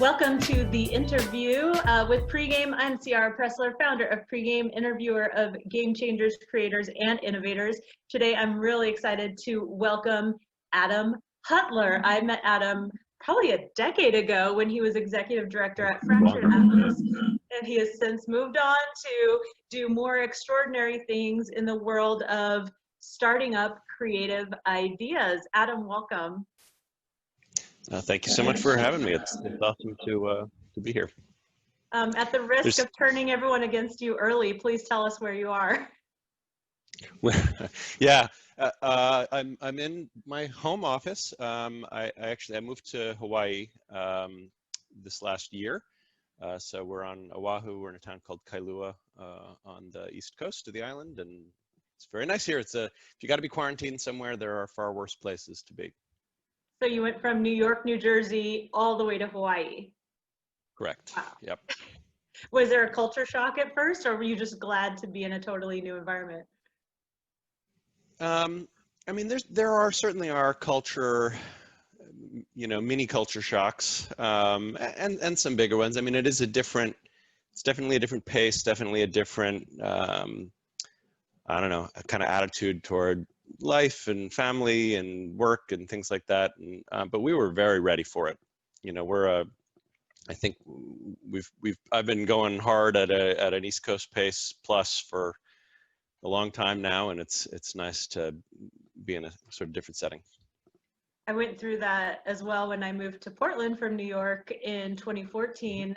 Welcome to the interview with PREGAME. I'm Ciara Pressler, founder of PREGAME, interviewer of game changers, creators, and innovators. Today, I'm really excited to welcome Adam Huttler. I met Adam probably a decade ago when he was executive director at Fractured Atlas, and he has since moved on to do more extraordinary things in the world of starting up creative ideas. Adam, welcome. Thank you so much for having me. It's awesome to be here. At the risk of turning everyone against you early, please tell us where you are. Yeah, I'm in my home office. I moved to Hawaii this last year. So we're on Oahu. We're in a town called Kailua on the east coast of the island, and it's very nice here. If you got to be quarantined somewhere, there are far worse places to be. So you went from New York, New Jersey, all the way to Hawaii. Correct. Wow. Yep. Was there a culture shock at first, or were you just glad to be in a totally new environment? I mean, there certainly are culture, mini culture shocks, and some bigger ones. I mean, it's definitely a different pace, definitely a different, I don't know, a kind of attitude toward life and family and work and things like that. And but we were very ready for it. I think I've been going hard at an East Coast pace plus for a long time now, and it's nice to be in a sort of different setting. I went through that as well when I moved to Portland from New York in 2014,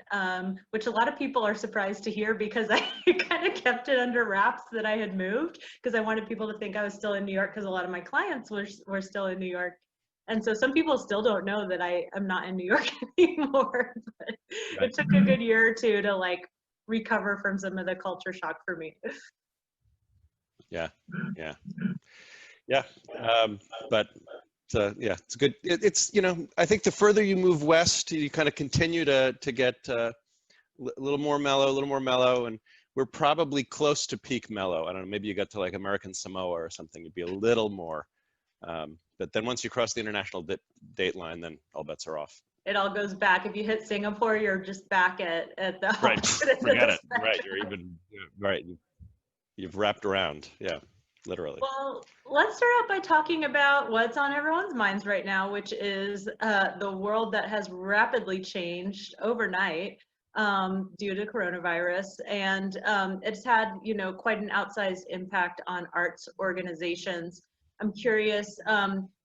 which a lot of people are surprised to hear because I kind of kept it under wraps that I had moved because I wanted people to think I was still in New York because a lot of my clients were still in New York. And so some people still don't know that I am not in New York anymore. But It took a good year or two to recover from some of the culture shock for me. Yeah. But yeah, it's good. It's I think the further you move west, you kind of continue to get a little more mellow, and we're probably close to peak mellow. I don't know, maybe you got to like American Samoa or something, you'd be a little more. But then once you cross the international date line, then all bets are off. It all goes back. If you hit Singapore, you're just back at the right. Forget it. Right, you're even right. You've wrapped around. Yeah. Literally. Well, let's start out by talking about what's on everyone's minds right now, which is the world that has rapidly changed overnight due to coronavirus, and it's had, quite an outsized impact on arts organizations. I'm curious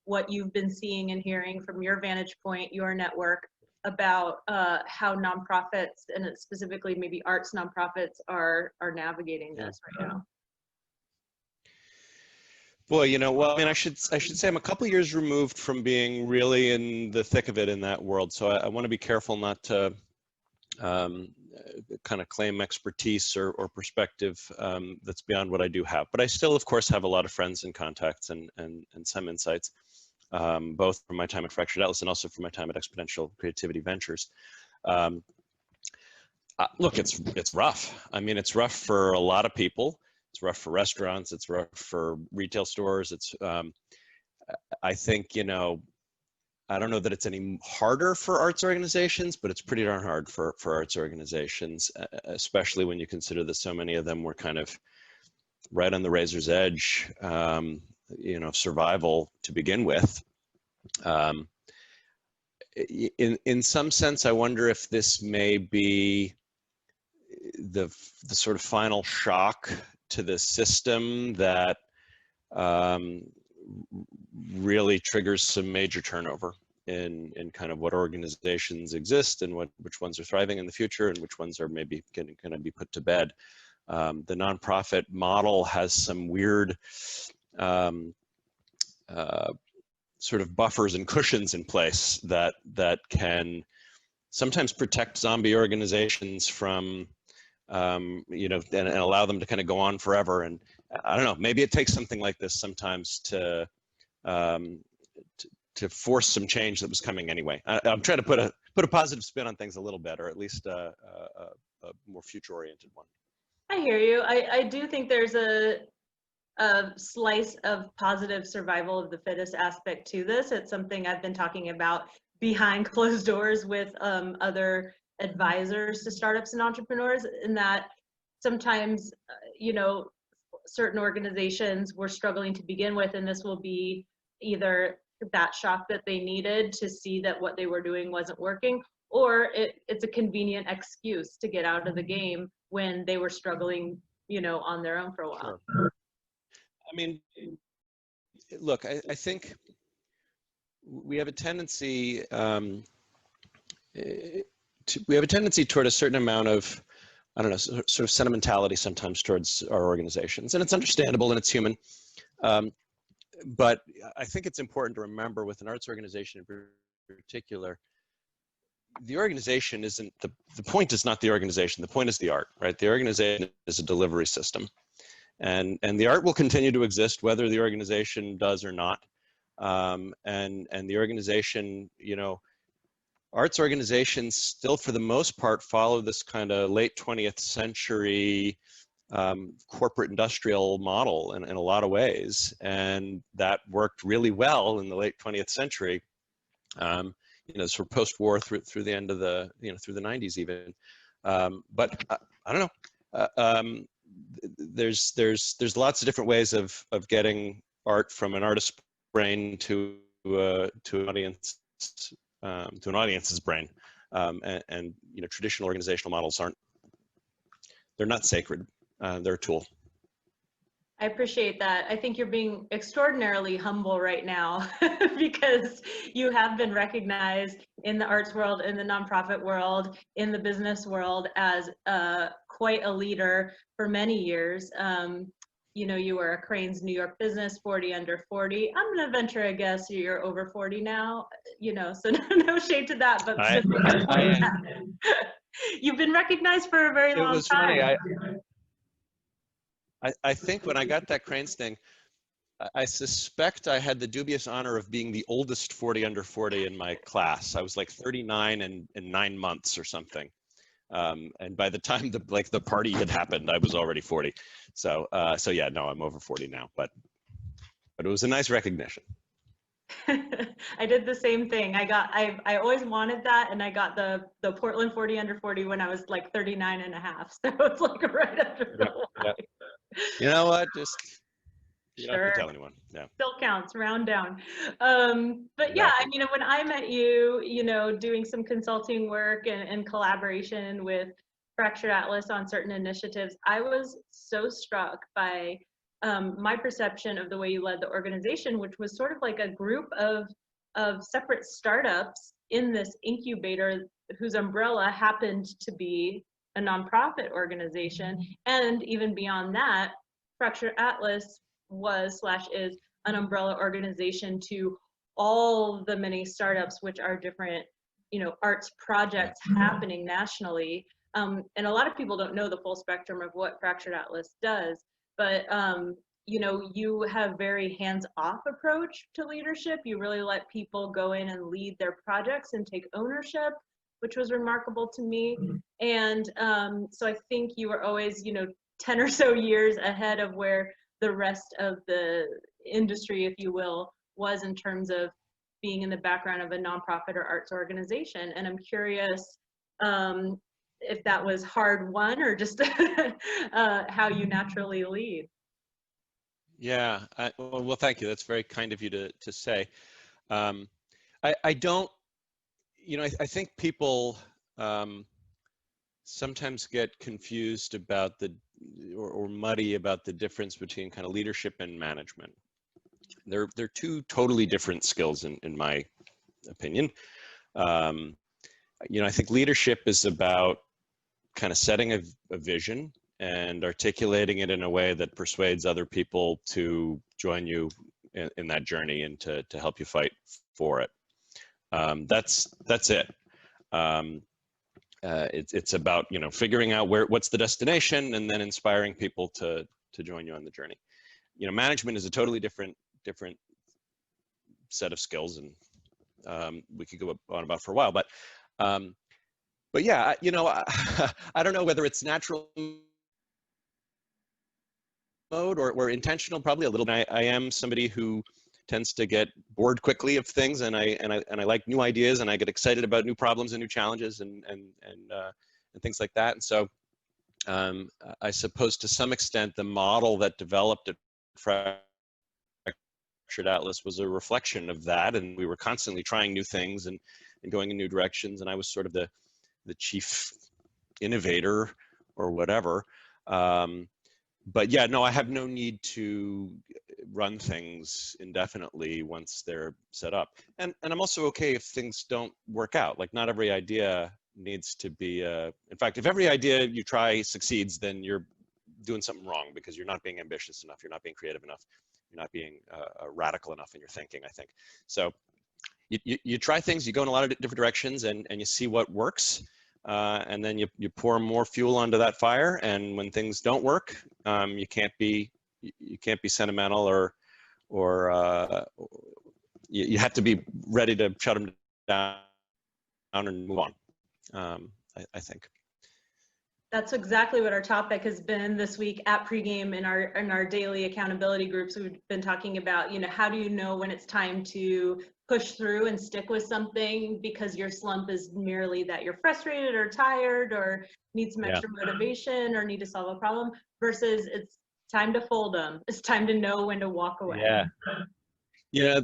what you've been seeing and hearing from your vantage point, your network, about how nonprofits, and specifically maybe arts nonprofits, are navigating this right now. Boy, well, I mean, I should say I'm a couple of years removed from being really in the thick of it in that world. So I want to be careful not to kind of claim expertise or perspective that's beyond what I do have. But I still, of course, have a lot of friends and contacts and some insights, both from my time at Fractured Atlas and also from my time at Exponential Creativity Ventures. Look, it's rough. I mean, it's rough for a lot of people. It's rough for restaurants. It's rough for retail stores. It's, I think, I don't know that it's any harder for arts organizations, but it's pretty darn hard for arts organizations, especially when you consider that so many of them were kind of right on the razor's edge, survival to begin with. In some sense, I wonder if this may be the sort of final shock to the system that really triggers some major turnover in kind of what organizations exist and which ones are thriving in the future and which ones are maybe going to be put to bed. The nonprofit model has some weird sort of buffers and cushions in place that can sometimes protect zombie organizations from and allow them to kind of go on forever. And I don't know, maybe it takes something like this sometimes to force some change that was coming anyway. I'm trying to put a positive spin on things a little bit, or at least a more future-oriented one. I hear you. I do think there's a slice of positive survival of the fittest aspect to this. It's something I've been talking about behind closed doors with other advisors to startups and entrepreneurs, in that sometimes, certain organizations were struggling to begin with, and this will be either that shock that they needed to see that what they were doing wasn't working, or it's a convenient excuse to get out of the game when they were struggling, on their own for a while. Sure. I mean, look, I think we have a tendency toward a certain amount of, I don't know, sort of sentimentality sometimes towards our organizations, and it's understandable and it's human. But I think it's important to remember with an arts organization in particular, the organization isn't, the point is not the organization, the point is the art, right? The organization is a delivery system. And the art will continue to exist whether the organization does or not. And the organization, arts organizations still for the most part follow this kind of late 20th century corporate industrial model in a lot of ways. And that worked really well in the late 20th century. Sort of post-war through the end of the, through the 90s even. But I don't know. There's lots of different ways of getting art from an artist's brain to an audience's brain. And traditional organizational models they're not sacred. They're a tool. I appreciate that. I think you're being extraordinarily humble right now because you have been recognized in the arts world, in the nonprofit world, in the business world as quite a leader for many years. You were a Crain's New York Business 40 under 40. I'm gonna venture a guess you're over 40 now, so no shade to that, but you've been recognized for a very long time. It was funny. I think when I got that Crain's thing, I suspect I had the dubious honor of being the oldest 40 under 40 in my class. I was like 39 and 9 months or something. And by the time the party had happened, I was already 40. So yeah, no, I'm over 40 now, but it was a nice recognition. I did the same thing. I always wanted that, and I got the Portland 40 under 40 when I was like 39 and a half. So it's like right after the line. Yep. You know what? Just you don't have to tell anyone. Yeah. Still counts, round down. But yeah, I mean, when I met you, doing some consulting work and collaboration with Fractured Atlas on certain initiatives, I was so struck by my perception of the way you led the organization, which was sort of like a group of separate startups in this incubator whose umbrella happened to be a nonprofit organization. And even beyond that, Fractured Atlas was/is an umbrella organization to all the many startups which are different, arts projects happening nationally. And a lot of people don't know the full spectrum of what Fractured Atlas does, but you have very hands-off approach to leadership. You really let people go in and lead their projects and take ownership, which was remarkable to me. And so I think you were always, 10 or so years ahead of where the rest of the industry, if you will, was in terms of being in the background of a nonprofit or arts organization. And I'm curious if that was hard won or just how you naturally lead. Yeah, well, thank you. That's very kind of you to say. I don't, I think people sometimes get confused about or muddy about the difference between kind of leadership and management. They're two totally different skills in my opinion. I think leadership is about kind of setting a vision and articulating it in a way that persuades other people to join you in that journey and to help you fight for it. That's it. It's about figuring out what's the destination and then inspiring people to join you on the journey. Management is a totally different set of skills, and we could go on about for a while. But yeah, I don't know whether it's natural mode or intentional. Probably a little. I am somebody who tends to get bored quickly of things, and I like new ideas, and I get excited about new problems and new challenges and things like that. And so I suppose to some extent the model that developed at Fractured Atlas was a reflection of that, and we were constantly trying new things and going in new directions, and I was sort of the chief innovator or whatever. But yeah, no, I have no need to run things indefinitely once they're set up. And I'm also okay if things don't work out. Like, not every idea needs to be, in fact, if every idea you try succeeds, then you're doing something wrong, because you're not being ambitious enough, you're not being creative enough, you're not being radical enough in your thinking, I think. So you try things, you go in a lot of different directions, and you see what works. And then you pour more fuel onto that fire, and when things don't work, you can't be sentimental, or you have to be ready to shut them down and move on. I think. That's exactly what our topic has been this week at Pregame in our daily accountability groups. We've been talking about, how do you know when it's time to push through and stick with something because your slump is merely that you're frustrated or tired or need some extra motivation or need to solve a problem, versus it's time to fold them. It's time to know when to walk away. Yeah.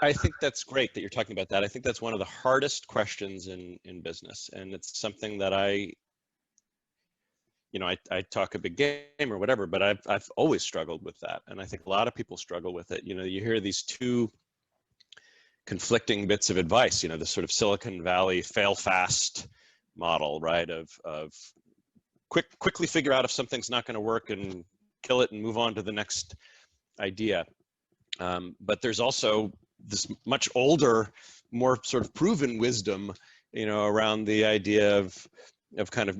I think that's great that you're talking about that. I think that's one of the hardest questions in business, and it's something that I talk a big game or whatever, but I've always struggled with that, and I think a lot of people struggle with it. You hear these two conflicting bits of advice. The sort of Silicon Valley fail fast model, right? Of quickly figure out if something's not going to work and kill it and move on to the next idea. But there's also this much older, more sort of proven wisdom, around the idea of kind of,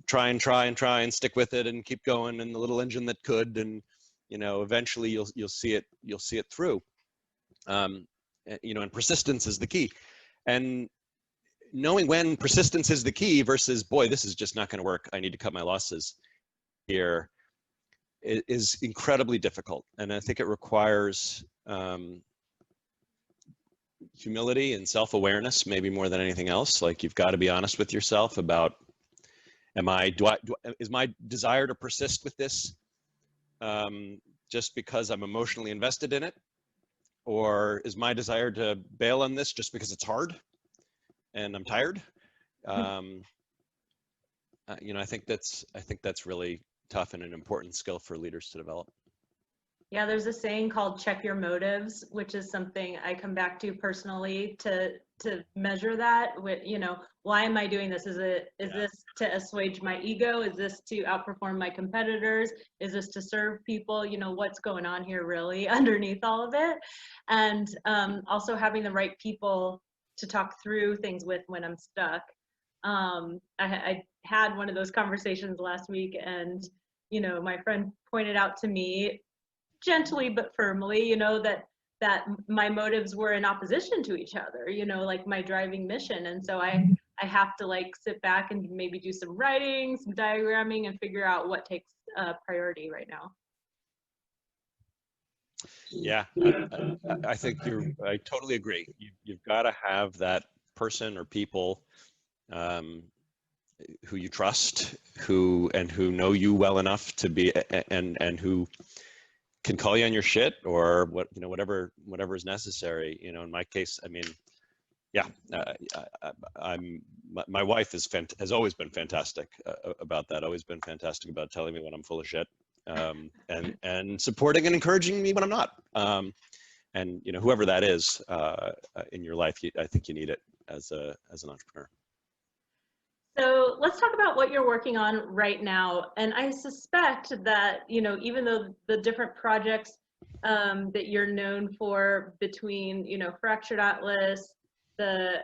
try and stick with it and keep going, and the little engine that could, and, eventually you'll see it through. And persistence is the key. And knowing when persistence is the key versus, boy, this is just not going to work, I need to cut my losses here, is incredibly difficult. And I think it requires humility and self-awareness, maybe more than anything else. Like, you've got to be honest with yourself about, is my desire to persist with this just because I'm emotionally invested in it? Or is my desire to bail on this just because it's hard and I'm tired? I think that's really tough and an important skill for leaders to develop. Yeah, there's a saying called check your motives, which is something I come back to personally to measure that. With, why am I doing this? Is this to assuage my ego? Is this to outperform my competitors? Is this to serve people? What's going on here really underneath all of it? And also having the right people to talk through things with when I'm stuck. I had one of those conversations last week, and my friend pointed out to me, gently but firmly, that my motives were in opposition to each other, like my driving mission. And so I have to sit back and maybe do some writing, some diagramming, and figure out what takes priority right now. Yeah, I think I totally agree. You've got to have that person or people who you trust, who know you well enough to be, and who can call you on your shit, or whatever is necessary. In my case, my wife has always been fantastic about that. Always been fantastic about telling me when I'm full of shit, and supporting and encouraging me when I'm not. And whoever that is in your life, I think you need it as an entrepreneur. So let's talk about what you're working on right now. And I suspect that, even though the different projects that you're known for between, Fractured Atlas, say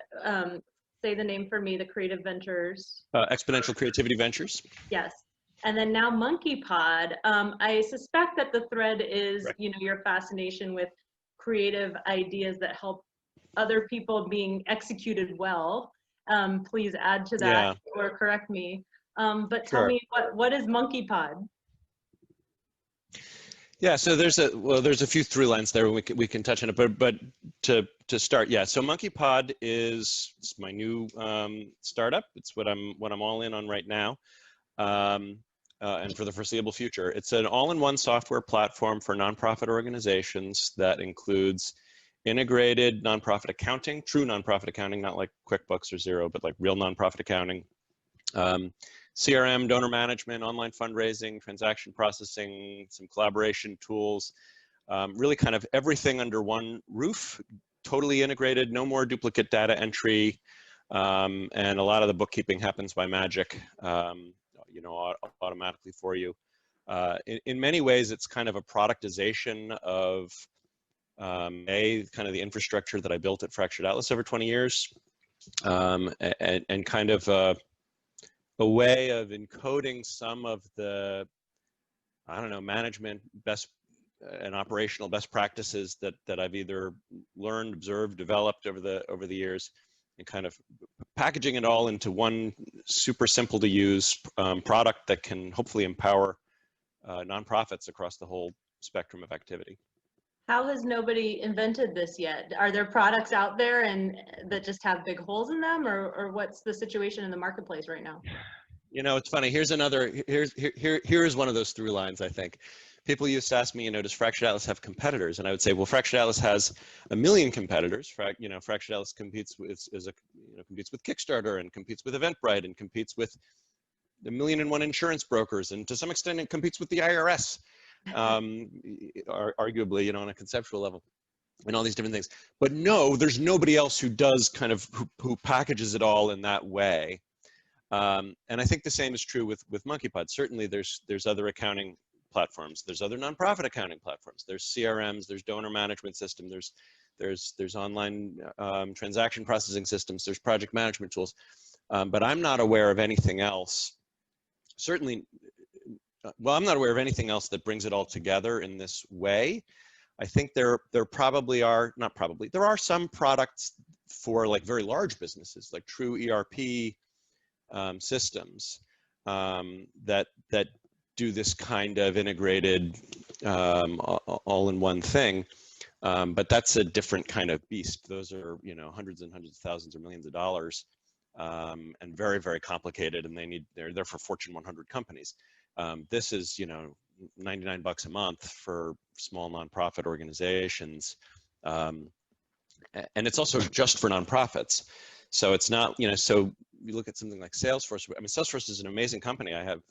the name for me, the Creative Ventures. Exponential Creativity Ventures. Yes. And then now MonkeyPod. I suspect that the thread is, your fascination with creative ideas that help other people being executed well. Please add to that or correct me. But tell me, what is MonkeyPod? Yeah, so there's a few through lines there. We can touch on it, but to start, yeah. So MonkeyPod it's my new startup. It's what I'm all in on right now, and for the foreseeable future. It's an all-in-one software platform for nonprofit organizations that includes integrated nonprofit accounting, true nonprofit accounting, not like QuickBooks or Xero, but like real nonprofit accounting. CRM, donor management, online fundraising, transaction processing, some collaboration tools, really kind of everything under one roof, totally integrated, no more duplicate data entry, and a lot of the bookkeeping happens by magic, you know, automatically for you. In many ways, it's kind of a productization of kind of the infrastructure that I built at Fractured Atlas over 20 years, and kind of a way of encoding some of the, I don't know, management best and operational best practices that I've either learned, observed, developed over the years, and kind of packaging it all into one super simple to use product that can hopefully empower nonprofits across the whole spectrum of activity. How has nobody invented this yet? Are there products out there and that just have big holes in them, or what's the situation in the marketplace right now? You know, it's funny. Here's one of those through lines, I think. People used to ask me, you know, does Fractured Atlas have competitors? And I would say, well, Fractured Atlas has a million competitors. You know, Fractured Atlas competes with Kickstarter, and competes with Eventbrite, and competes with the 1,000,001 insurance brokers, and to some extent it competes with the IRS, arguably, you know, on a conceptual level, and all these different things. But no, there's nobody else who does kind of who packages it all in that way. And I think the same is true with MonkeyPod. Certainly, there's other accounting platforms. There's other nonprofit accounting platforms. There's CRMs. There's donor management system. There's online transaction processing systems. There's project management tools. But I'm not aware of anything else. Certainly, well, I'm not aware of anything else that brings it all together in this way. I think there probably are, not probably, there are some products for like very large businesses, like true ERP systems that do this kind of integrated all-in-one thing, but that's a different kind of beast. Those are, you know, hundreds and hundreds of thousands or millions of dollars, and very, very complicated, and they're for Fortune 100 companies. This is, you know, $99 a month for small nonprofit organizations, and it's also just for nonprofits. So it's not, you know, so you look at something like Salesforce. I mean, Salesforce is an amazing company. I have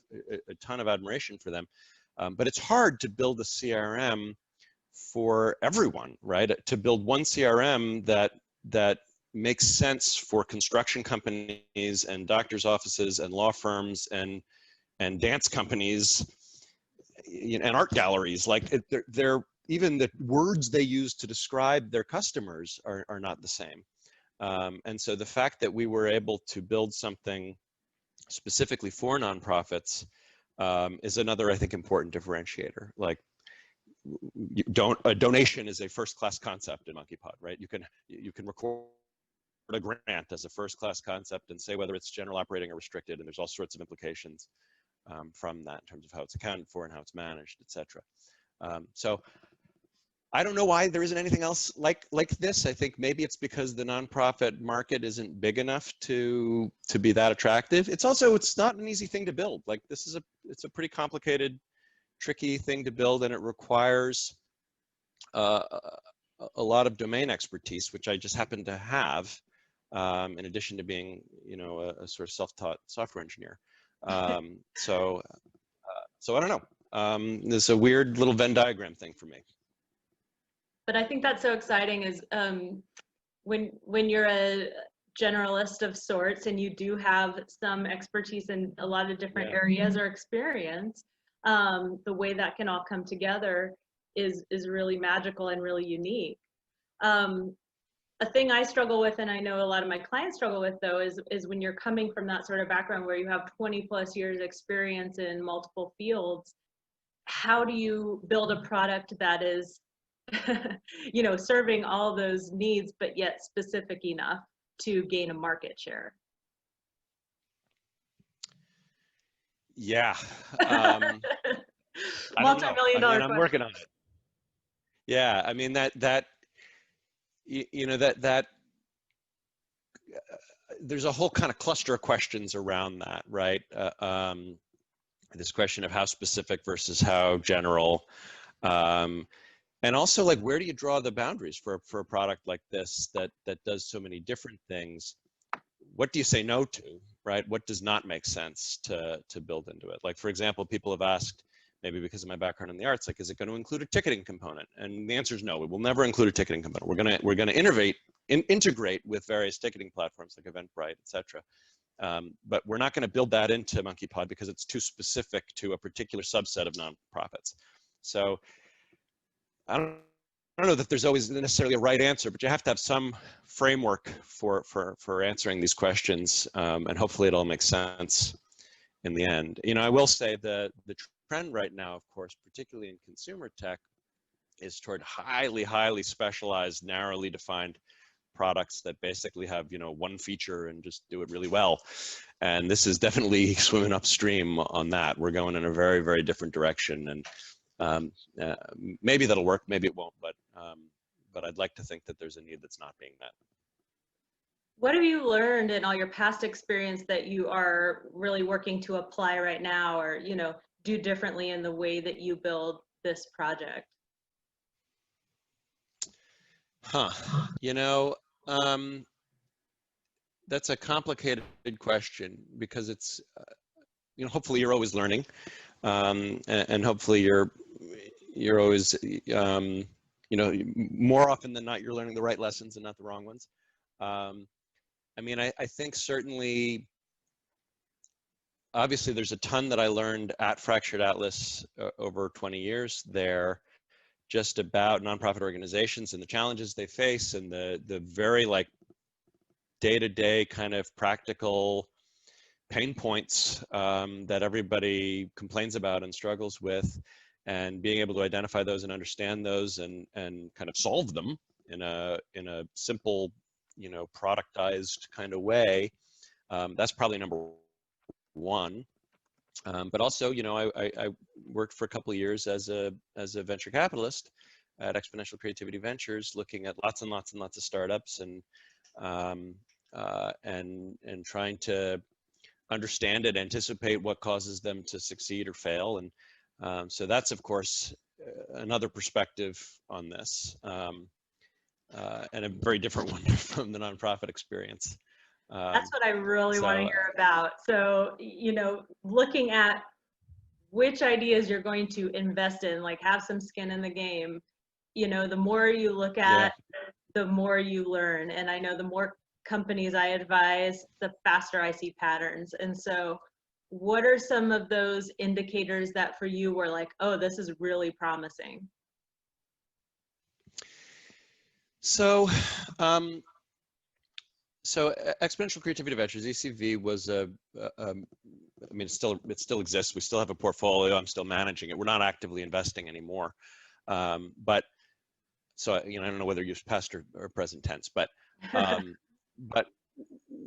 a ton of admiration for them, but it's hard to build a CRM for everyone, right? To build one CRM that makes sense for construction companies and doctors' offices and law firms and dance companies, you know, and art galleries. Like they're even the words they use to describe their customers are not the same. And so the fact that we were able to build something specifically for nonprofits is another, I think, important differentiator. Like, a donation is a first-class concept in MonkeyPod, right? You can record a grant as a first-class concept and say whether it's general operating or restricted, and there's all sorts of implications from that in terms of how it's accounted for and how it's managed, etc. So I don't know why there isn't anything else like this. I think maybe it's because the nonprofit market isn't big enough to be that attractive. It's not an easy thing to build. Like it's a pretty complicated, tricky thing to build, and it requires a lot of domain expertise, which I just happen to have, in addition to being, you know, a sort of self-taught software engineer. So I don't know. There's a weird little Venn diagram thing for me. But I think that's so exciting is when you're a generalist of sorts and you do have some expertise in a lot of different areas or experience, the way that can all come together is really magical and really unique. A thing I struggle with, and I know a lot of my clients struggle with, though, is when you're coming from that sort of background where you have 20+ years experience in multiple fields, how do you build a product that is you know, serving all those needs, but yet specific enough to gain a market share? Yeah. I don't know. Multi-million I mean, dollar I'm question. working on it. Yeah, I mean that there's a whole kind of cluster of questions around that, right? This question of how specific versus how general, and also like where do you draw the boundaries for a product like this that does so many different things? What do you say no to, right? What does not make sense to build into it? Like, for example, people have asked, maybe because of my background in the arts, like, is it going to include a ticketing component? And the answer is no. It will never include a ticketing component. We're gonna integrate with various ticketing platforms like Eventbrite, et cetera. But we're not going to build that into MonkeyPod because it's too specific to a particular subset of nonprofits. So I don't know that there's always necessarily a right answer, but you have to have some framework for answering these questions, and hopefully it all makes sense in the end. You know, I will say the trend right now, of course, particularly in consumer tech, is toward highly specialized, narrowly defined products that basically have, you know, one feature and just do it really well. And this is definitely swimming upstream on that. We're going in a very different direction, and maybe that'll work, maybe it won't, but I'd like to think that there's a need that's not being met. What have you learned in all your past experience that you are really working to apply right now, or, you know, do differently in the way that you build this project? You know, that's a complicated question because it's, you know, hopefully you're always learning, and hopefully you're always, you know, more often than not, you're learning the right lessons and not the wrong ones. I mean, I think certainly, obviously, there's a ton that I learned at Fractured Atlas over 20 years there, just about nonprofit organizations and the challenges they face, and the very like day-to-day kind of practical pain points that everybody complains about and struggles with, and being able to identify those and understand those and kind of solve them in a simple, you know, productized kind of way. That's probably number one. But also, you know, I worked for a couple of years as a venture capitalist at Exponential Creativity Ventures, looking at lots and lots of startups, and trying to understand and anticipate what causes them to succeed or fail. And so that's, of course, another perspective on this, and a very different one from the nonprofit experience. That's what I really want to hear about. So, you know, looking at which ideas you're going to invest in, like have some skin in the game, you know, the more you look at, the more you learn. And I know the more companies I advise, the faster I see patterns. And so what are some of those indicators that for you were like, oh, this is really promising? So, so Exponential Creativity Ventures, ECV, was I mean, it still exists. We still have a portfolio. I'm still managing it. We're not actively investing anymore. But so, you know, I don't know whether you use past or present tense, but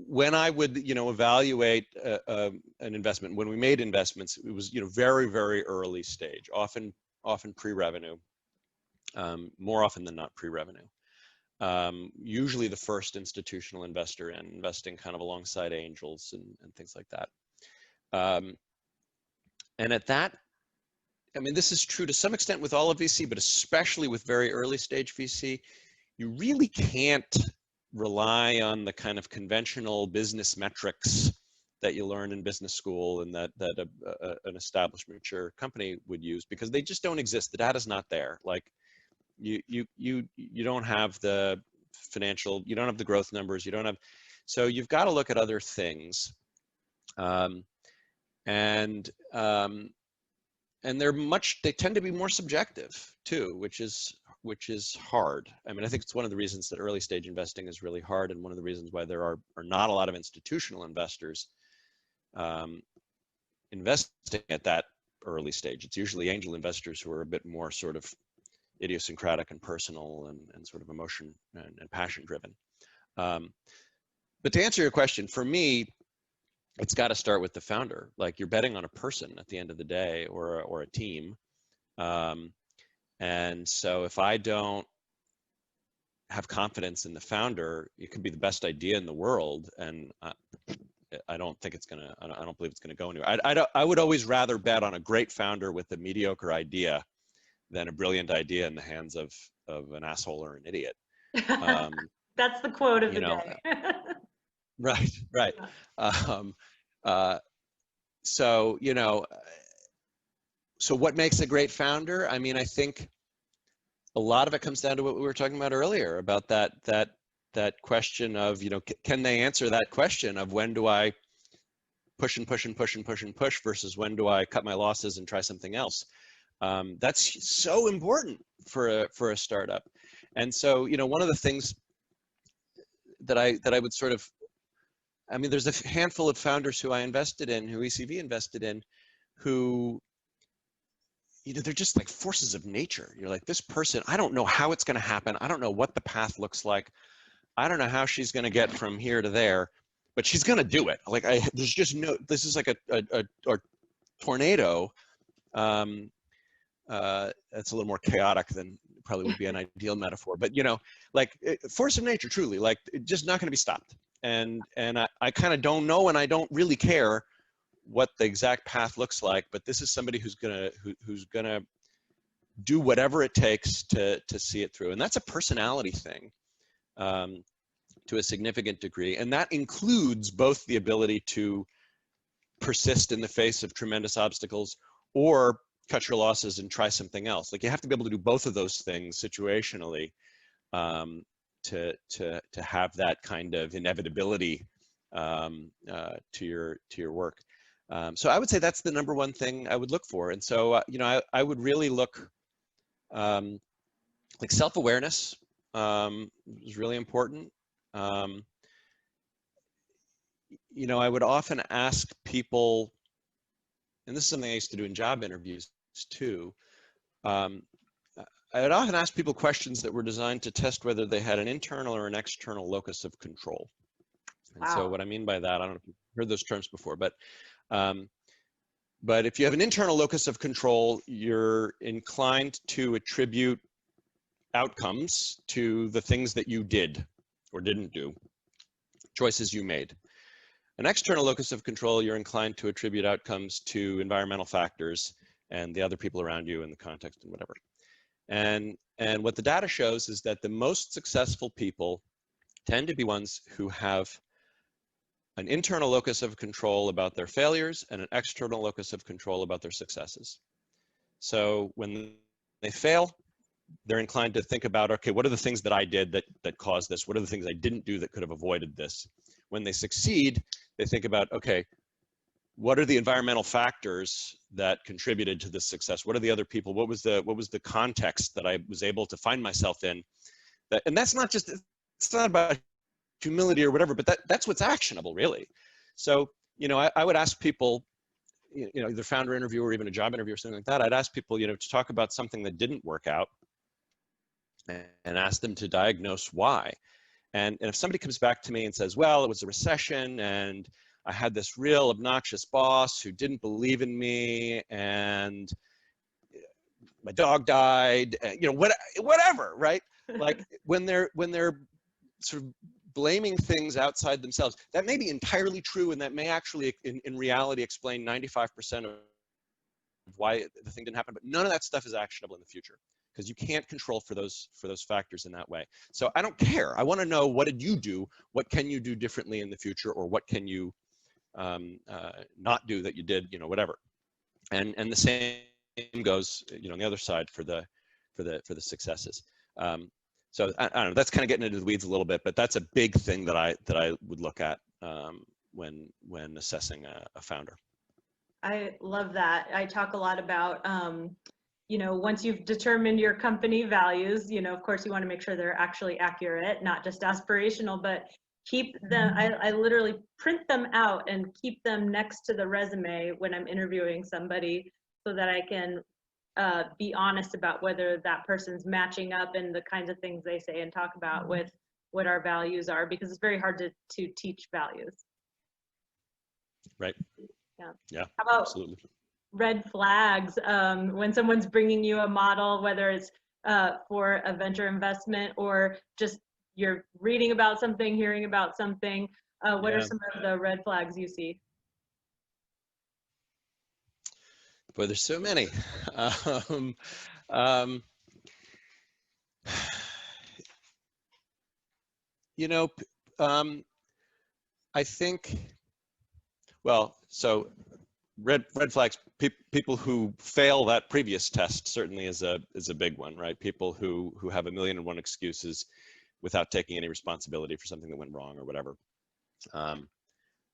when I would, you know, evaluate an investment, when we made investments, it was, you know, very early stage, often pre-revenue, more often than not pre-revenue. Usually the first institutional investor in, investing kind of alongside angels and things like that. And at that, I mean, this is true to some extent with all of VC, but especially with very early stage VC, you really can't rely on the kind of conventional business metrics that you learn in business school and that an established mature company would use, because they just don't exist. The data's not there. Like, you don't have the financial, you don't have the growth numbers, you don't have, so you've got to look at other things, and they tend to be more subjective too, which is hard. I mean, I think it's one of the reasons that early stage investing is really hard, and one of the reasons why there are not a lot of institutional investors investing at that early stage. It's usually angel investors who are a bit more sort of idiosyncratic and personal and sort of emotion and passion driven. But to answer your question, for me, it's got to start with the founder. Like, you're betting on a person at the end of the day, or a team. And so if I don't have confidence in the founder, it could be the best idea in the world, and I don't think it's gonna. I don't believe it's gonna go anywhere. I would always rather bet on a great founder with a mediocre idea than a brilliant idea in the hands of an asshole or an idiot. That's the quote of You the know, day. right, right. So, you know, so what makes a great founder? I mean, I think a lot of it comes down to what we were talking about earlier, about that question of, you know, can they answer that question of when do I push and push and push and push and push versus when do I cut my losses and try something else? That's so important for a startup. And so, you know, one of the things that I would sort of, I mean, there's a handful of founders who I invested in, who ECV invested in, who, you know, they're just like forces of nature. You're like, this person, I don't know how it's going to happen. I don't know what the path looks like. I don't know how she's going to get from here to there, but she's going to do it. Like, there's just no, this is like a tornado. That's a little more chaotic than probably would be an ideal metaphor, but, you know, like, force of nature, truly, like, just not going to be stopped. And I kind of don't know, and I don't really care what the exact path looks like, but this is somebody who's gonna do whatever it takes to see it through. And that's a personality thing, to a significant degree. And that includes both the ability to persist in the face of tremendous obstacles, or cut your losses and try something else. Like, you have to be able to do both of those things situationally, to have that kind of inevitability to your work. So I would say that's the number one thing I would look for. And so, you know, I would really look, like, self-awareness is really important. You know, I would often ask people, and this is something I used to do in job interviews too, I would often ask people questions that were designed to test whether they had an internal or an external locus of control. And Wow. so what I mean by that, I don't know if you've heard those terms before, but if you have an internal locus of control, you're inclined to attribute outcomes to the things that you did or didn't do, choices you made. An external locus of control, you're inclined to attribute outcomes to environmental factors and the other people around you and the context and whatever. And what the data shows is that the most successful people tend to be ones who have an internal locus of control about their failures and an external locus of control about their successes. So when they fail, they're inclined to think about, okay, what are the things that I did that caused this? What are the things I didn't do that could have avoided this? When they succeed, they think about, okay, what are the environmental factors that contributed to this success? What are the other people? What was the context that I was able to find myself in? And that's not just, it's not about humility or whatever, but that's what's actionable, really. So, you know, I would ask people, you know, either founder interview or even a job interview or something like that, I'd ask people, you know, to talk about something that didn't work out and ask them to diagnose why. And if somebody comes back to me and says, well, it was a recession and I had this real obnoxious boss who didn't believe in me and my dog died, you know, whatever, right? Like, when they're sort of blaming things outside themselves, that may be entirely true, and that may actually in reality explain 95% of why the thing didn't happen, but none of that stuff is actionable in the future, because you can't control for those factors in that way. So I don't care. I want to know, what did you do? What can you do differently in the future, or what can you not do that you did, you know, whatever. And the same goes, you know, on the other side for the successes. So I don't know. That's kind of getting into the weeds a little bit, but that's a big thing that I would look at when assessing a founder. I love that. I talk a lot about, you know, once you've determined your company values, you know, of course you want to make sure they're actually accurate, not just aspirational, but keep them, I literally print them out and keep them next to the resume when I'm interviewing somebody, so that I can be honest about whether that person's matching up and the kinds of things they say and talk about with what our values are, because it's very hard to teach values. Right. Yeah. Yeah, How about absolutely. red flags when someone's bringing you a model, whether it's for a venture investment or just you're reading about something, hearing about something? What are Yeah. some of the red flags you see? Boy, there's so many. Um, um, you know, I think, well, so red flags, people who fail that previous test certainly is a big one, right? People who have a million and one excuses without taking any responsibility for something that went wrong or whatever.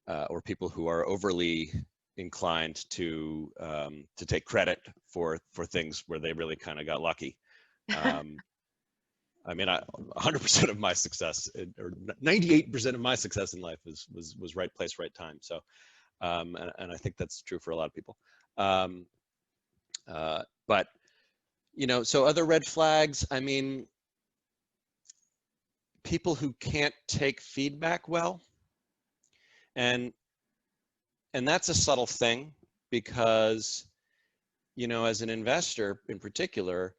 Or people who are overly inclined to take credit for things where they really kind of got lucky. I mean, 100% of my success, or 98% of my success in life was right place, right time. So, and I think that's true for a lot of people. But you know, so other red flags. I mean, people who can't take feedback well, and that's a subtle thing because, you know, as an investor in particular,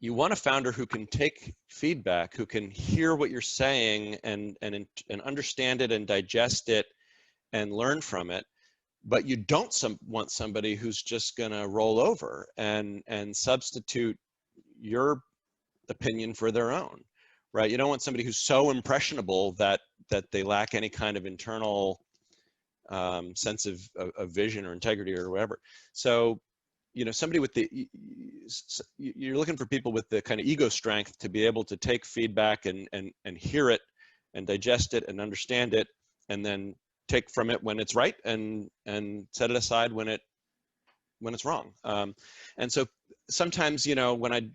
you want a founder who can take feedback, who can hear what you're saying and understand it and digest it and learn from it. But you don't want somebody who's just going to roll over and substitute your opinion for their own, right? You don't want somebody who's so impressionable that they lack any kind of internal sense of vision or integrity or whatever. So, you know, somebody with you're looking for people with the kind of ego strength to be able to take feedback and hear it and digest it and understand it, and then take from it when it's right and set it aside when it's wrong. And so sometimes, you know, when I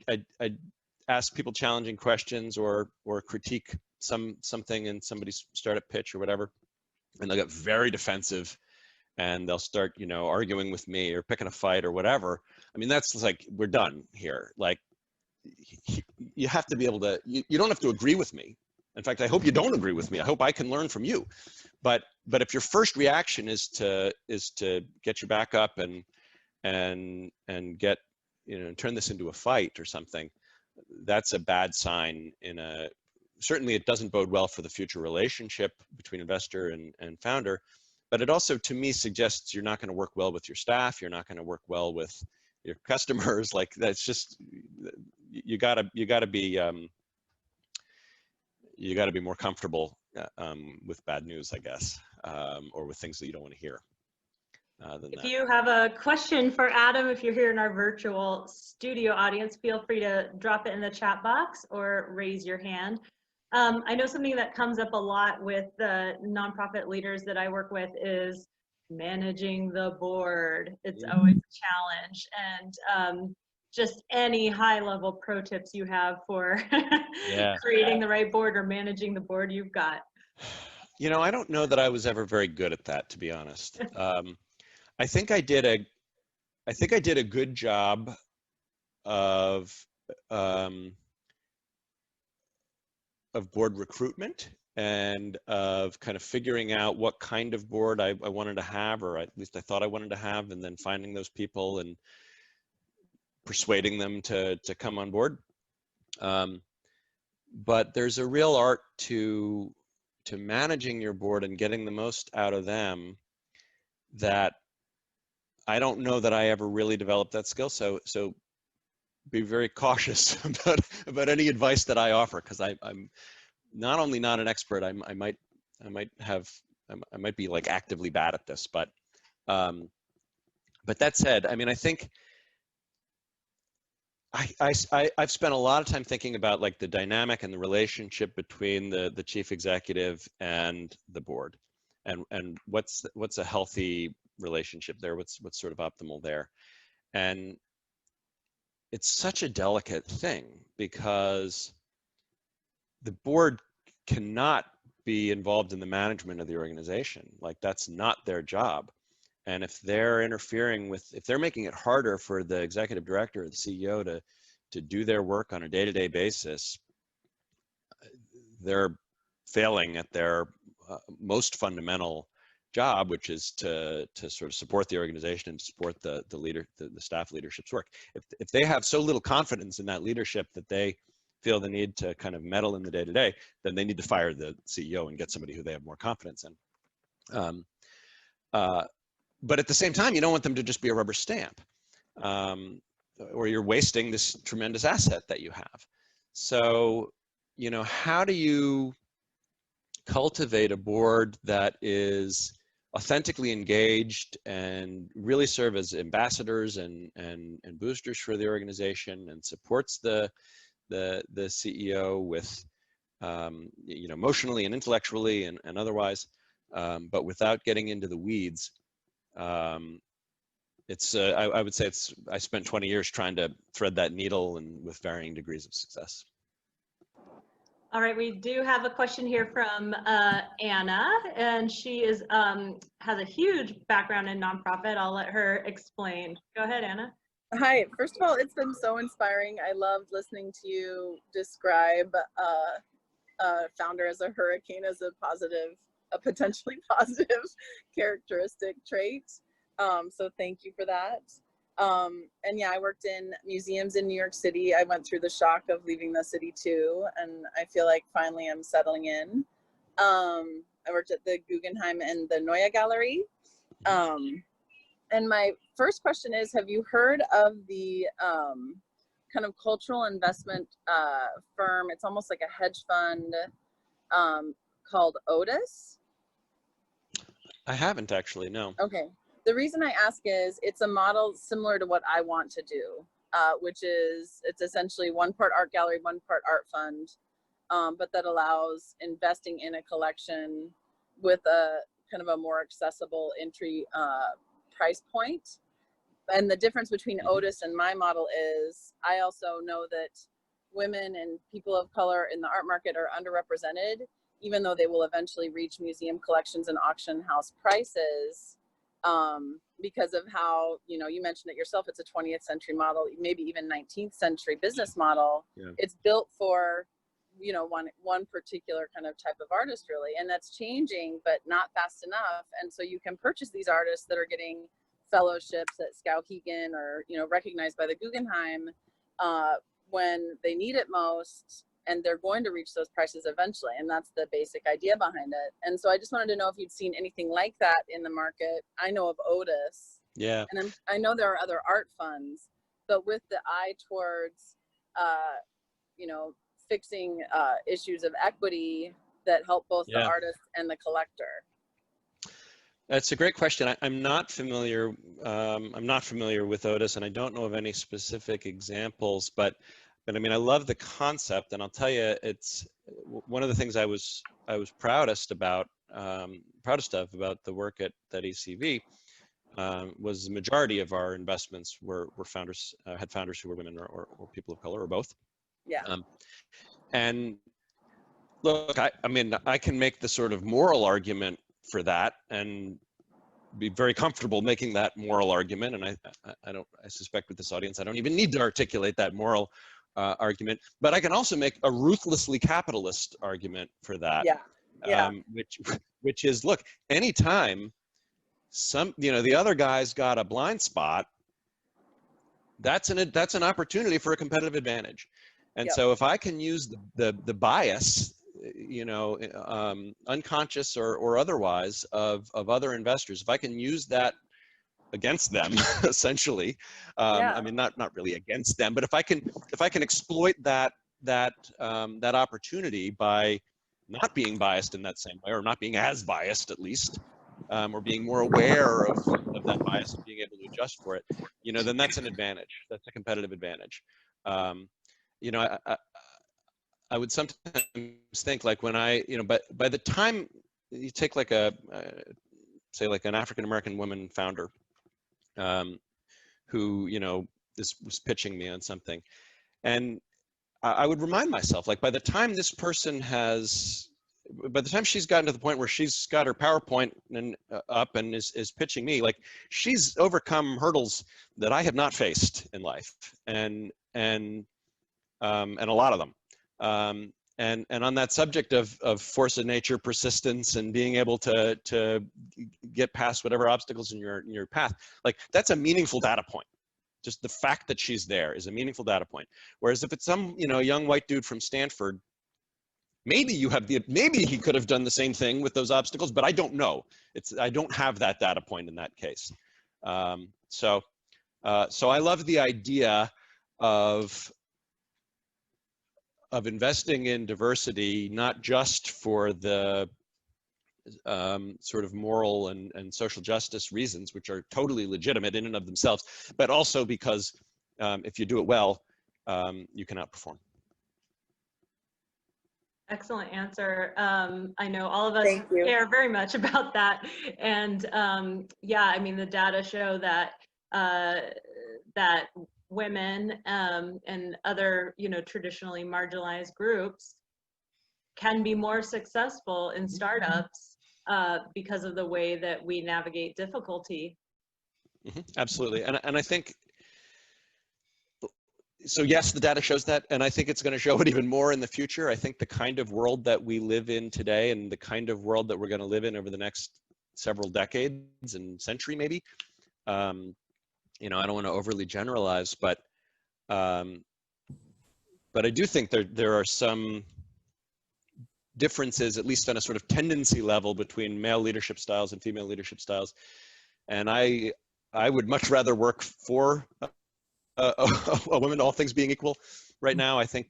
ask people challenging questions or critique something in somebody's startup pitch or whatever, and they'll get very defensive and they'll start, you know, arguing with me or picking a fight or whatever. I mean, that's like, we're done here. Like, you have to be able to, you don't have to agree with me. In fact, I hope you don't agree with me. I hope I can learn from you. But if your first reaction is to get your back up and get, you know, turn this into a fight or something, that's a bad sign. Certainly it doesn't bode well for the future relationship between investor and founder, but it also, to me, suggests you're not going to work well with your staff. You're not going to work well with your customers. Like, that's just, you gotta be more comfortable with bad news, I guess, or with things that you don't want to hear. If you have a question for Adam, if you're here in our virtual studio audience, feel free to drop it in the chat box or raise your hand. I know something that comes up a lot with the nonprofit leaders that I work with is managing the board. It's always a challenge. And just any high-level pro tips you have for creating the right board or managing the board you've got. You know, I don't know that I was ever very good at that, to be honest. I think I did a good job of board recruitment and of kind of figuring out what kind of board I wanted to have, or at least I thought I wanted to have, and then finding those people and persuading them to come on board. But there's a real art to managing your board and getting the most out of them that I don't know that I ever really developed that skill. So be very cautious about any advice that I offer, because I'm not only not an expert, I might be like actively bad at this. But that said, I mean, I think I've spent a lot of time thinking about like the dynamic and the relationship between the chief executive and the board, and what's a healthy relationship there, what's sort of optimal there. And it's such a delicate thing because the board cannot be involved in the management of the organization. Like, that's not their job. And if they're interfering if they're making it harder for the executive director or the CEO to do their work on a day-to-day basis, they're failing at their most fundamental job, which is to sort of support the organization and support the staff leadership's work. If they have so little confidence in that leadership that they feel the need to kind of meddle in the day-to-day, then they need to fire the CEO and get somebody who they have more confidence in. But at the same time, you don't want them to just be a rubber stamp, or you're wasting this tremendous asset that you have. So, you know, how do you cultivate a board that is authentically engaged and really serve as ambassadors and boosters for the organization, and supports the CEO with, you know, emotionally and intellectually and otherwise, but without getting into the weeds? It's I would say I spent 20 years trying to thread that needle, and with varying degrees of success. All right, we do have a question here from Anna, and she is has a huge background in nonprofit. I'll let her explain. Go ahead, Anna. Hi. First of all, it's been so inspiring. I loved listening to you describe founder as a hurricane, as a potentially positive characteristic trait. So thank you for that. And yeah, I worked in museums in New York City. I went through the shock of leaving the city too, and I feel like finally I'm settling in. I worked at the Guggenheim and the Neue Gallery. And my first question is, have you heard of the kind of cultural investment firm? It's almost like a hedge fund called Otis. I haven't actually, no. Okay. The reason I ask is it's a model similar to what I want to do, which is it's essentially one part art gallery, one part art fund, but that allows investing in a collection with a kind of a more accessible entry price point. And the difference between Otis and my model is I also know that women and people of color in the art market are underrepresented, even though they will eventually reach museum collections and auction house prices, because of how, you know, you mentioned it yourself, it's a 20th century model, maybe even 19th century business model. Yeah. It's built for, you know, one particular kind of type of artist, really, and that's changing, but not fast enough. And so you can purchase these artists that are getting fellowships at Skowhegan or, you know, recognized by the Guggenheim when they need it most, and they're going to reach those prices eventually. And that's the basic idea behind it. And so I just wanted to know if you'd seen anything like that in the market. I know of Otis. Yeah. And I know there are other art funds, but with the eye towards, you know, fixing issues of equity that help both the artist and the collector. That's a great question. I'm not familiar. I'm not familiar with Otis, and I don't know of any specific examples. But I mean, I love the concept, and I'll tell you, it's one of the things I was proudest of about the work at ECV was the majority of our investments were founders, had founders who were women or people of color or both. Yeah. And look, I mean, I can make the sort of moral argument for that and be very comfortable making that moral argument. And I suspect with this audience, I don't even need to articulate that moral argument, but I can also make a ruthlessly capitalist argument for that. Yeah. Which is, look, anytime the other guy's got a blind spot, that's an opportunity for a competitive advantage. And so if I can use the bias, unconscious or otherwise of other investors, if I can use that against them, essentially, I mean, not really against them, but if I can exploit that opportunity by not being biased in that same way, or not being as biased at least, or being more aware of that bias and being able to adjust for it, then that's an advantage. That's a competitive advantage. I would sometimes think, like, when but by the time you take like say like an African-American woman founder who, was pitching me on something, and I would remind myself, like, by the time she's gotten to the point where she's got her PowerPoint up and is pitching me, like, she's overcome hurdles that I have not faced in life, and a lot of them. and on that subject of force of nature, persistence, and being able to get past whatever obstacles in your path, like that's a meaningful data point. Just the fact that she's there is a meaningful data point. Whereas if it's some, you know, young white dude from Stanford, maybe maybe he could have done the same thing with those obstacles, but I don't know. I don't have that data point in that case. So I love the idea of investing in diversity, not just for the sort of moral and social justice reasons, which are totally legitimate in and of themselves, but also because if you do it well, you can outperform. Excellent answer. I know all of us care very much about that. And yeah, I mean, the data show that that women and other, you know, traditionally marginalized groups can be more successful in startups because of the way that we navigate difficulty. Mm-hmm. Absolutely. And I think, so yes, the data shows that, and I think it's going to show it even more in the future. I think the kind of world that we live in today and the kind of world that we're going to live in over the next several decades and century maybe, you know, I don't want to overly generalize, but I do think there are some differences, at least on a sort of tendency level, between male leadership styles and female leadership styles. And I would much rather work for a woman, all things being equal. Right now, I think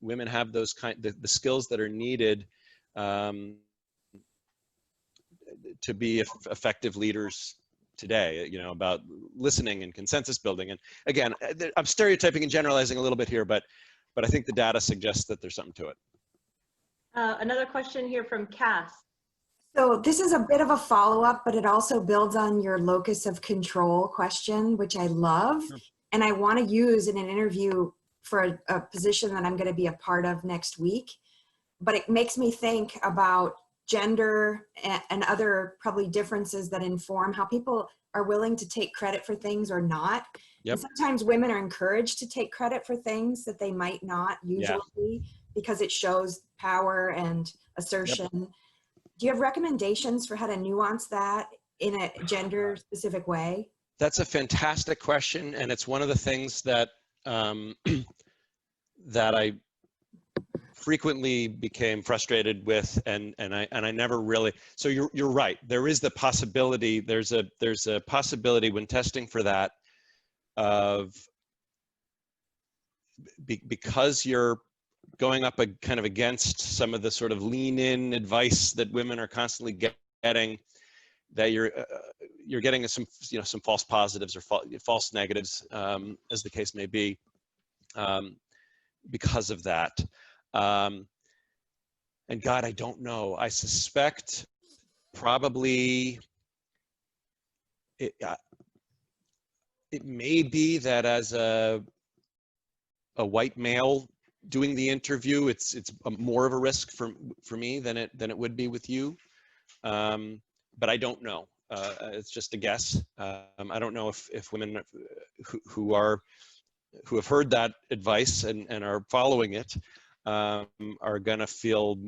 women have those the skills that are needed to be effective leaders today, you know, about listening and consensus building. And again, I'm stereotyping and generalizing a little bit here, but I think the data suggests that there's something to it. Another question here from Cass. So this is a bit of a follow-up, but it also builds on your locus of control question, which I love. Sure. And I want to use in an interview for a position that I'm going to be a part of next week. But it makes me think about gender and other probably differences that inform how people are willing to take credit for things or not. Yep. And sometimes women are encouraged to take credit for things that they might not usually, because it shows power and assertion. Yep. Do you have recommendations for how to nuance that in a gender specific way? That's a fantastic question, and it's one of the things that that I frequently became frustrated with, and I never really. So you're right. There is the possibility. There's a possibility when testing for that of because you're going up kind of against some of the sort of lean-in advice that women are constantly getting, that you're getting some, you know, some false positives or false negatives, as the case may be, because of that. And God, I don't know. I suspect probably it may be that as a white male doing the interview, it's more of a risk for me than it would be with you. But I don't know. It's just a guess. I don't know if women who have heard that advice and are following it are gonna feel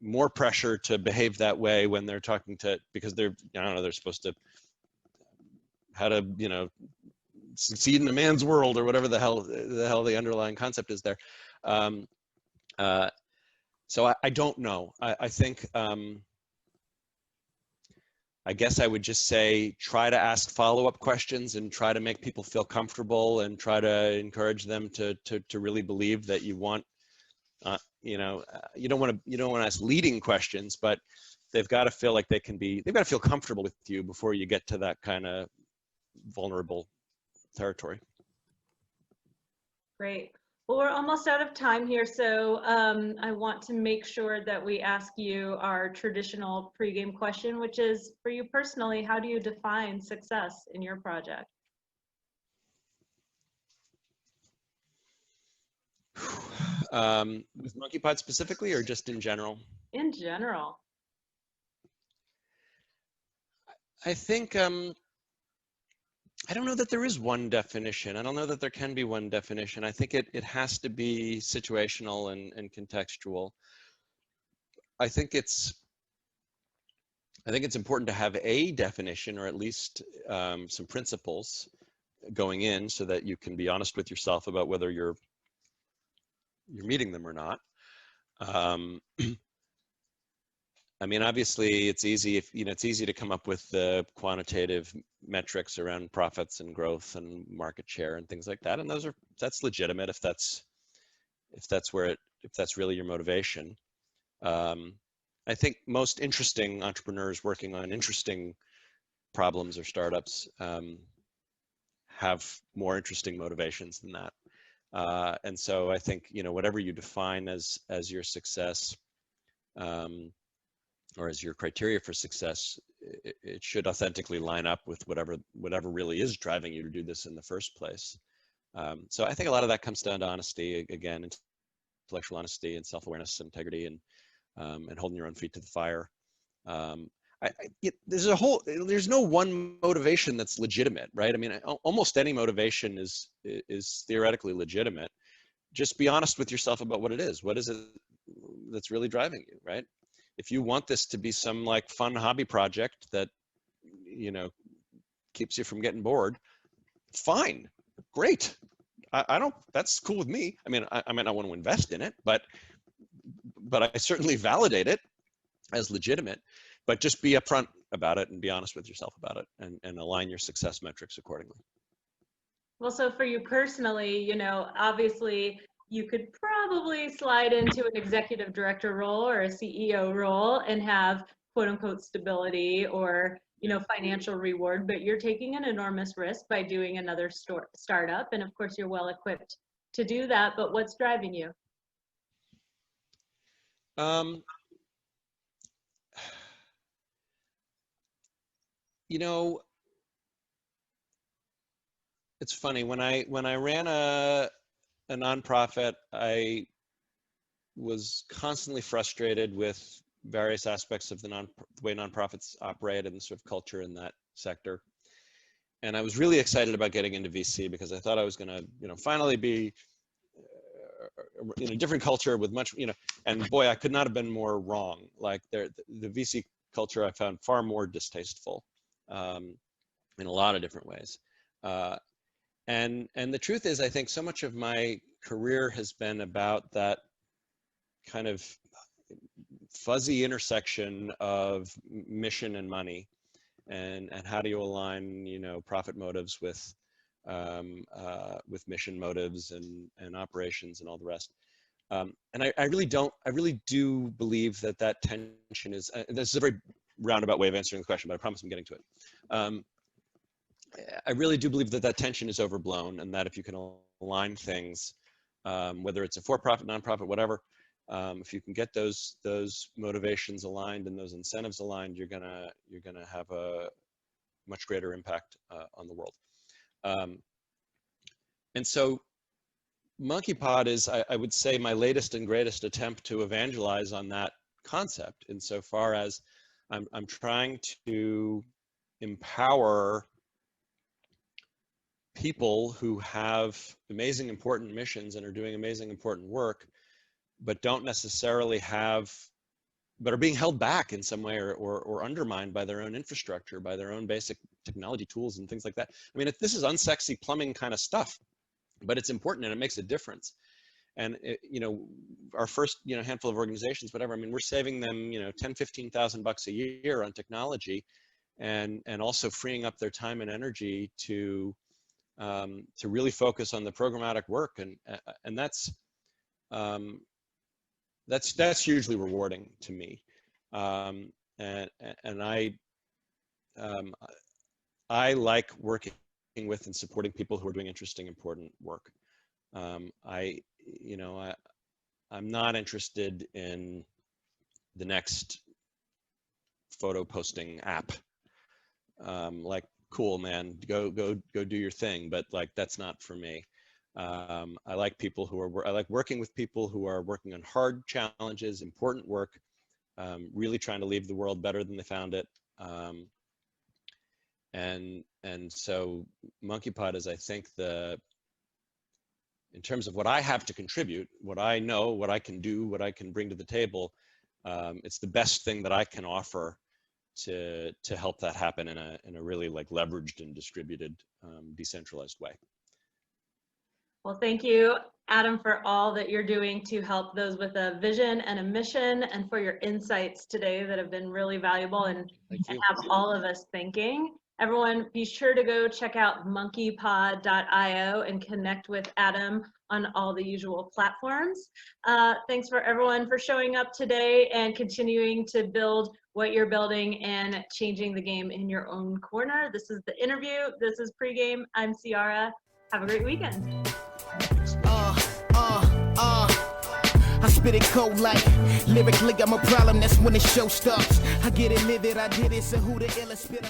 more pressure to behave that way when they're talking to, because they're, I don't know, they're supposed to, how to, you know, succeed in a man's world, or whatever the hell the underlying concept is there. So I don't know. I think, I guess I would just say, try to ask follow-up questions and try to make people feel comfortable and try to encourage them to really believe that you want, you know, you don't want to ask leading questions, but they've got to feel like they've got to feel comfortable with you before you get to that kind of vulnerable territory. Great. Well, we're almost out of time here, so I want to make sure that we ask you our traditional pregame question, which is, for you personally, how do you define success in your project? With MonkeyPod specifically, or just in general? In general. I think I don't know that there is one definition. I don't know that there can be one definition. I think it has to be situational and contextual. I think it's important to have a definition, or at least some principles going in, so that you can be honest with yourself about whether you're meeting them or not. I mean, obviously, it's easy it's easy to come up with the quantitative metrics around profits and growth and market share and things like that, and that's legitimate if that's really your motivation. I think most interesting entrepreneurs working on interesting problems or startups have more interesting motivations than that. And so I think, whatever you define as your success, or as your criteria for success, it should authentically line up with whatever really is driving you to do this in the first place. So I think a lot of that comes down to honesty, again, intellectual honesty and self-awareness and integrity, and holding your own feet to the fire. There's no one motivation that's legitimate, right? I mean, almost any motivation is theoretically legitimate. Just be honest with yourself about what it is. What is it that's really driving you, right? If you want this to be some like fun hobby project that, keeps you from getting bored, fine, great. I don't, that's cool with me. I mean, I might not want to invest in it, but I certainly validate it as legitimate. But just be upfront about it and be honest with yourself about it, and align your success metrics accordingly. Well, so for you personally, obviously you could probably slide into an executive director role or a CEO role and have quote unquote stability or, financial reward, but you're taking an enormous risk by doing another startup. And of course you're well equipped to do that, but what's driving you? It's funny, when I ran a nonprofit, I was constantly frustrated with various aspects of the way nonprofits operate and the sort of culture in that sector. And I was really excited about getting into VC because I thought I was going to, finally be in a different culture with much, and boy, I could not have been more wrong. Like the VC culture I found far more distasteful in a lot of different ways. And the truth is, I think so much of my career has been about that kind of fuzzy intersection of mission and money, and how do you align, profit motives with mission motives and operations and all the rest. And I really do believe that tension is, this is a very roundabout way of answering the question, but I promise I'm getting to it. I really do believe that tension is overblown, and that if you can align things, whether it's a for-profit, nonprofit, whatever, if you can get those motivations aligned and those incentives aligned, you're gonna have a much greater impact on the world. And so MonkeyPod is, I would say, my latest and greatest attempt to evangelize on that concept, insofar as I'm trying to empower people who have amazing, important missions and are doing amazing, important work, but don't necessarily but are being held back in some way, or undermined by their own infrastructure, by their own basic technology tools and things like that. I mean, this is unsexy plumbing kind of stuff, but it's important and it makes a difference. And our first handful of organizations, whatever, I mean, we're saving them $10,000-15,000 a year on technology, and also freeing up their time and energy to really focus on the programmatic work, and that's hugely rewarding to me. And I like working with and supporting people who are doing interesting, important work. I'm not interested in the next photo posting app. Like, cool, man, go do your thing, but like, that's not for me. I like working with people who are working on hard challenges, important work, really trying to leave the world better than they found it. And so MonkeyPod is, I think, in terms of what I have to contribute, what I know, what I can do, what I can bring to the table, it's the best thing that I can offer to help that happen in a really like leveraged and distributed, decentralized way. Well, thank you, Adam, for all that you're doing to help those with a vision and a mission, and for your insights today that have been really valuable and have all of us thinking. Everyone, be sure to go check out monkeypod.io and connect with Adam on all the usual platforms. Thanks for everyone for showing up today and continuing to build what you're building and changing the game in your own corner. This is the interview. This is Pregame. I'm Ciara. Have a great weekend. I spit it cold like lyrically I'm a problem. That's when the show starts. I get it livid. I did it. So who the illest spitter?